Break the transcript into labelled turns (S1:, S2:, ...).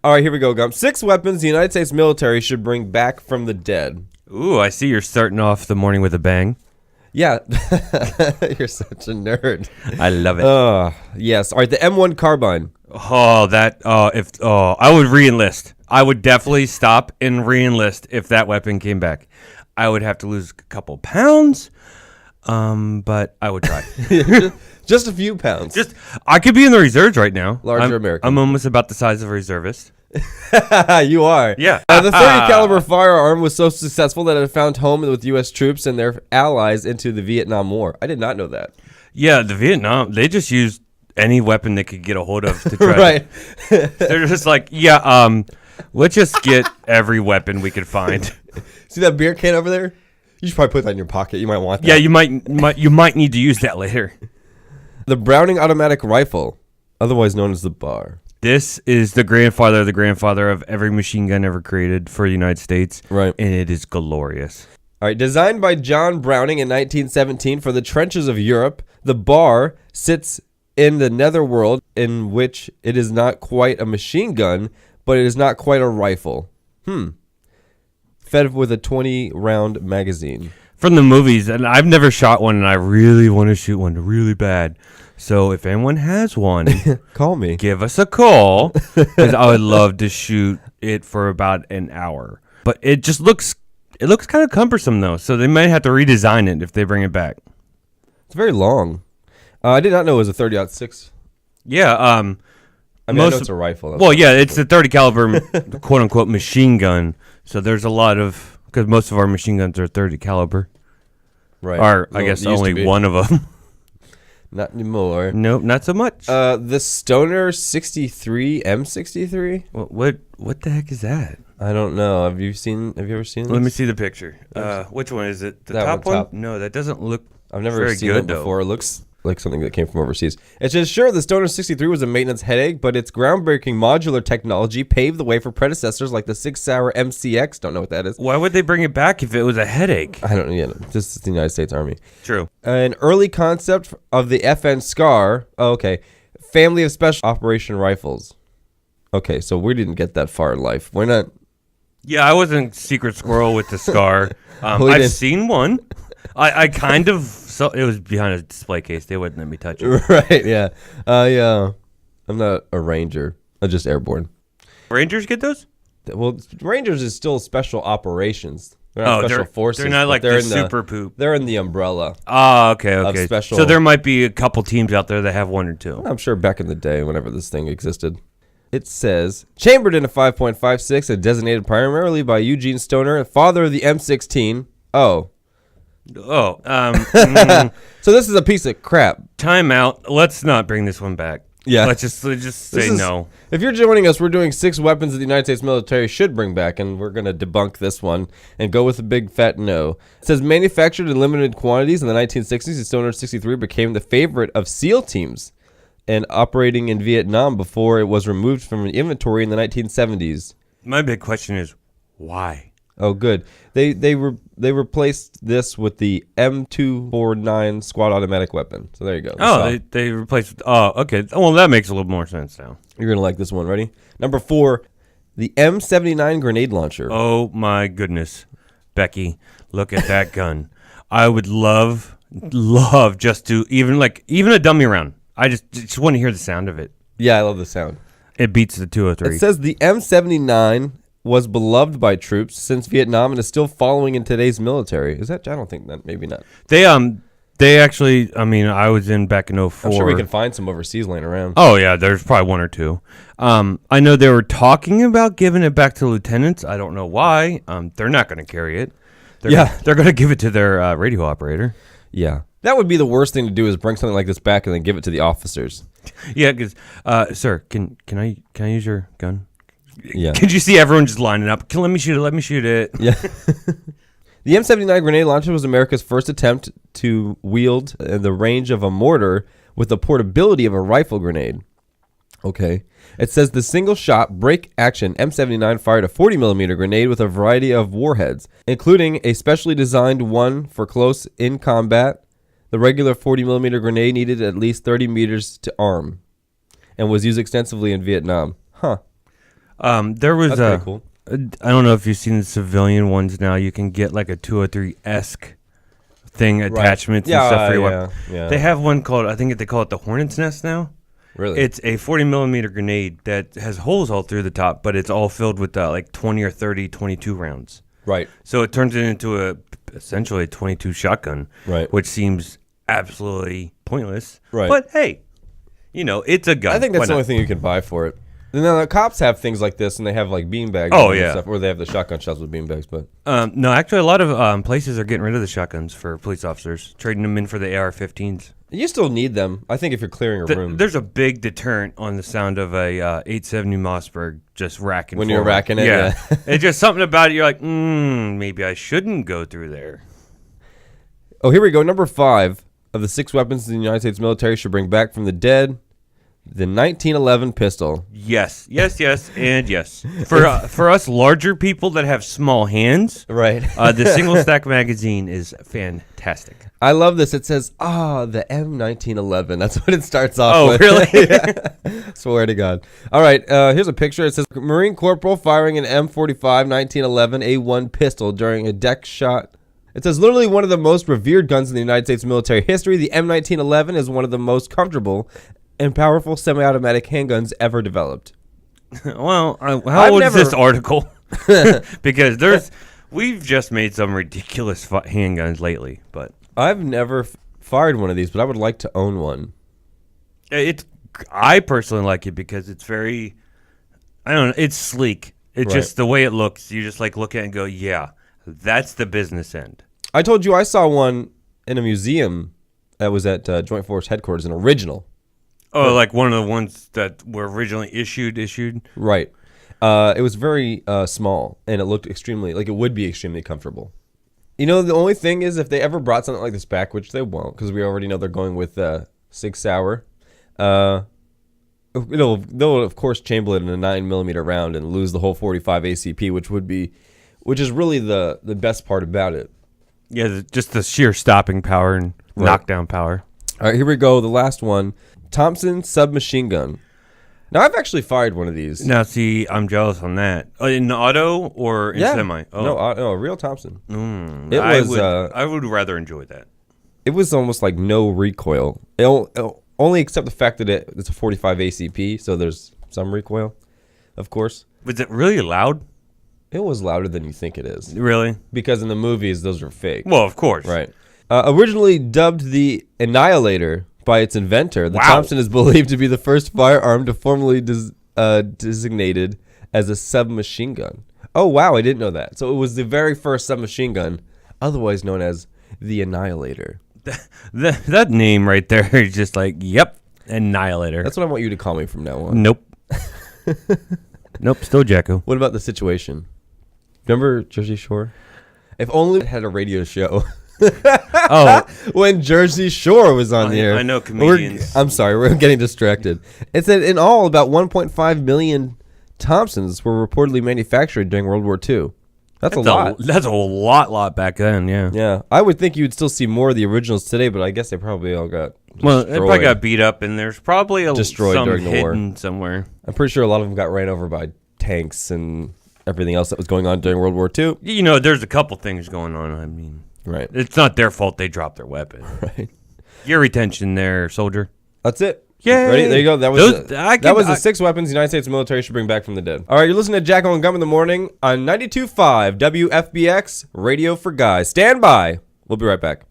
S1: All right, here we go, Gump. 6 weapons the United States military should bring back from the dead.
S2: Ooh, I see you're starting off the morning with a bang.
S1: Yeah. You're such a nerd.
S2: I love it.
S1: Yes. All right, the M1 carbine.
S2: I would re-enlist. I would definitely stop and re-enlist if that weapon came back. I would have to lose a couple pounds, but I would try.
S1: Just a few pounds.
S2: I could be in the reserves right now.
S1: Larger American.
S2: I'm almost about the size of a reservist.
S1: You are.
S2: Yeah.
S1: The 30 caliber firearm was so successful that it found home with U.S. troops and their allies into the Vietnam War. I did not know that.
S2: Yeah, the Vietnam, they just used any weapon they could get a hold of to try.
S1: Right.
S2: They're just like, let's just get every weapon we could find.
S1: See that beer can over there? You should probably put that in your pocket. You might want that.
S2: Yeah, you might need to use that later.
S1: The Browning automatic rifle, otherwise known as the BAR.
S2: This is the grandfather of every machine gun ever created for the United States.
S1: Right.
S2: And it is glorious.
S1: All right. Designed by John Browning in 1917 for the trenches of Europe, the BAR sits in the netherworld, in which it is not quite a machine gun, but it is not quite a rifle. Fed with a 20-round magazine.
S2: From the movies, and I've never shot one, and I really want to shoot one really bad. So if anyone has one,
S1: call me.
S2: Give us a call, because I would love to shoot it for about an hour. But it just looks kind of cumbersome, though, so they might have to redesign it if they bring it back.
S1: It's very long. I did not know it was a 30-06.
S2: Yeah,
S1: I know it's a rifle.
S2: Well, yeah, it's a 30 caliber quote unquote machine gun. So there's a lot of, because most of our machine guns are 30 caliber.
S1: Right.
S2: Or I guess only one of them.
S1: Not anymore.
S2: Nope, not so much.
S1: The Stoner 63 M63.
S2: What the heck is that?
S1: I don't know. Have you ever seen this?
S2: Let me see the picture. Which one is it? The top one? No, that doesn't look.
S1: I've never seen it before. It looks like something that came from overseas. It says, sure, the Stoner 63 was a maintenance headache, but its groundbreaking modular technology paved the way for predecessors like the 6-hour MCX. Don't know what that is.
S2: Why would they bring it back if it was a headache?
S1: I don't know. Yeah, this is the United States Army.
S2: True.
S1: An early concept of the FN SCAR. Oh, okay. Family of Special Operation Rifles. Okay, so we didn't get that far in life. We're not.
S2: Yeah, I wasn't secret squirrel with the SCAR. I've seen one. I kind of, so it was behind a display case. They wouldn't let me touch it.
S1: Right, yeah. Yeah. I'm not a ranger. I'm just airborne.
S2: Rangers get those?
S1: Well, Rangers is still special operations. They're not special forces.
S2: They're not like the super poop.
S1: They're in the umbrella.
S2: Oh, okay.
S1: Special.
S2: So there might be a couple teams out there that have one or two.
S1: I'm sure back in the day, whenever this thing existed. It says, chambered in a 5.56 and designated primarily by Eugene Stoner, father of the M16. So this is a piece of crap.
S2: Time out. Let's not bring this one back.
S1: Yeah.
S2: Let's just say no.
S1: If you're joining us, we're doing 6 weapons that the United States military should bring back, and we're going to debunk this one and go with a big fat no. It says manufactured in limited quantities in the 1960s, the Stoner 63 became the favorite of SEAL teams and operating in Vietnam before it was removed from inventory in the 1970s.
S2: My big question is, why?
S1: Oh, good. They replaced this with the M249 squad automatic weapon. So there you go.
S2: They replaced. Oh, okay. Well, that makes a little more sense now.
S1: You're gonna like this one. Ready? Number 4, the M79 grenade launcher.
S2: Oh my goodness, Becky, look at that gun. I would love just to even a dummy round. I just want to hear the sound of it.
S1: Yeah, I love the sound.
S2: It beats the 203.
S1: It says the M79 was beloved by troops since Vietnam and is still following in today's military. Is that? I don't think that. Maybe not.
S2: They actually. I mean, I was in back in 04.
S1: I'm sure we can find some overseas laying around.
S2: Oh yeah, there's probably one or two. I know they were talking about giving it back to lieutenants. I don't know why. They're not going to carry it. They're going to give it to their radio operator.
S1: Yeah. That would be the worst thing to do, is bring something like this back and then give it to the officers.
S2: Yeah, because, sir, can I use your gun?
S1: Yeah.
S2: Could you see everyone just lining up? Let me shoot it.
S1: Yeah. The M79 grenade launcher was America's first attempt to wield the range of a mortar with the portability of a rifle grenade. Okay. It says the single-shot break-action M79 fired a 40mm grenade with a variety of warheads, including a specially designed one for close-in combat. The regular 40mm grenade needed at least 30 meters to arm and was used extensively in Vietnam. Huh.
S2: There was
S1: That's pretty cool.
S2: I don't know if you've seen the civilian ones now. You can get like a 203-esque thing, attachments and stuff for your weapon.
S1: Yeah.
S2: They have one called, I think they call it the Hornet's Nest now.
S1: Really?
S2: It's a 40 millimeter grenade that has holes all through the top, but it's all filled with like 20 or 30 22 rounds.
S1: Right.
S2: So it turns it into essentially a 22 shotgun,
S1: Right.
S2: which seems absolutely pointless.
S1: Right.
S2: But hey, it's a gun.
S1: I think
S2: Why
S1: that's the
S2: not?
S1: only thing you can buy for it. And then the cops have things like this, and they have like beanbags.
S2: Oh,
S1: and
S2: yeah.
S1: stuff, or they have the shotgun shells with beanbags. But
S2: No, actually, a lot of places are getting rid of the shotguns for police officers, trading them in for the AR-15s.
S1: you still need them, I think, if you're clearing a room.
S2: There's a big deterrent on the sound of a 870 Mossberg just racking.
S1: When you're
S2: forward.
S1: racking it, yeah.
S2: It's just something about it. You're like, maybe I shouldn't go through there.
S1: Oh, here we go. Number 5 of the 6 weapons the United States military should bring back from the dead. The 1911 pistol.
S2: Yes, and yes. For us larger people that have small hands,
S1: Right.
S2: the single stack magazine is fantastic.
S1: I love this. It says, the M1911. That's what it starts off
S2: Oh,
S1: with.
S2: really?
S1: Yeah. Swear to God. All right. Here's a picture. It says, Marine Corporal firing an M45 1911 A1 pistol during a deck shot. It says, literally one of the most revered guns in the United States military history. The M1911 is one of the most comfortable and powerful semi-automatic handguns ever developed.
S2: Well, how old is this article? Because we've just made some ridiculous handguns lately, but
S1: I've never fired one of these, but I would like to own one.
S2: I personally like it because it's very, I don't know, it's sleek. It's just the way it looks. You just like look at it and go, yeah, that's the business end.
S1: I told you I saw one in a museum that was at Joint Force Headquarters, an original.
S2: Oh, like one of the ones that were originally issued?
S1: Right. It was very small, and it looked it would be extremely comfortable. The only thing is if they ever brought something like this back, which they won't, because we already know they're going with Sig Sauer, they'll of course chamber it in a 9mm round and lose the whole 45 ACP, which is really the best part about it.
S2: Yeah, just the sheer stopping power and knockdown power.
S1: All right, here we go. The last one. Thompson submachine gun. Now, I've actually fired one of these.
S2: Now, see, I'm jealous on that. In auto or in semi? Oh.
S1: No, real Thompson.
S2: I would rather enjoy that.
S1: It was almost like no recoil. Only except the fact that it's a 45 ACP, so there's some recoil, of course.
S2: Was it really loud?
S1: It was louder than you think it is.
S2: Really?
S1: Because in the movies, those are fake.
S2: Well, of course.
S1: Right. Originally dubbed the Annihilator by its inventor, the Thompson is believed to be the first firearm to formally designated as a submachine gun. Oh, wow, I didn't know that. So it was the very first submachine gun, otherwise known as the Annihilator.
S2: That name right there is just like, yep, Annihilator.
S1: That's what I want you to call me from now on.
S2: Nope. Nope, still Jacko.
S1: What about the Situation? Remember Jersey Shore? If only it had a radio show.
S2: Oh,
S1: when Jersey Shore was on the air.
S2: I know comedians.
S1: I'm sorry, we're getting distracted. It said in all, about 1.5 million Thompsons were reportedly manufactured during World War II. That's a lot.
S2: That's a lot back then, yeah.
S1: Yeah, I would think you would still see more of the originals today, but I guess they probably all got destroyed.
S2: Well, it probably got beat up, and there's probably
S1: destroyed
S2: some
S1: during the war
S2: somewhere.
S1: I'm pretty sure a lot of them got ran over by tanks and everything else that was going on during World War II.
S2: There's a couple things going on. I mean,
S1: right?
S2: It's not their fault they dropped their weapon.
S1: Right.
S2: Your retention there, soldier.
S1: That's it.
S2: Yay.
S1: Ready? There you go. That was the 6 weapons the United States military should bring back from the dead. All right, you're listening to Jacko and Gump in the morning on 92.5 WFBX Radio for Guys. Stand by. We'll be right back.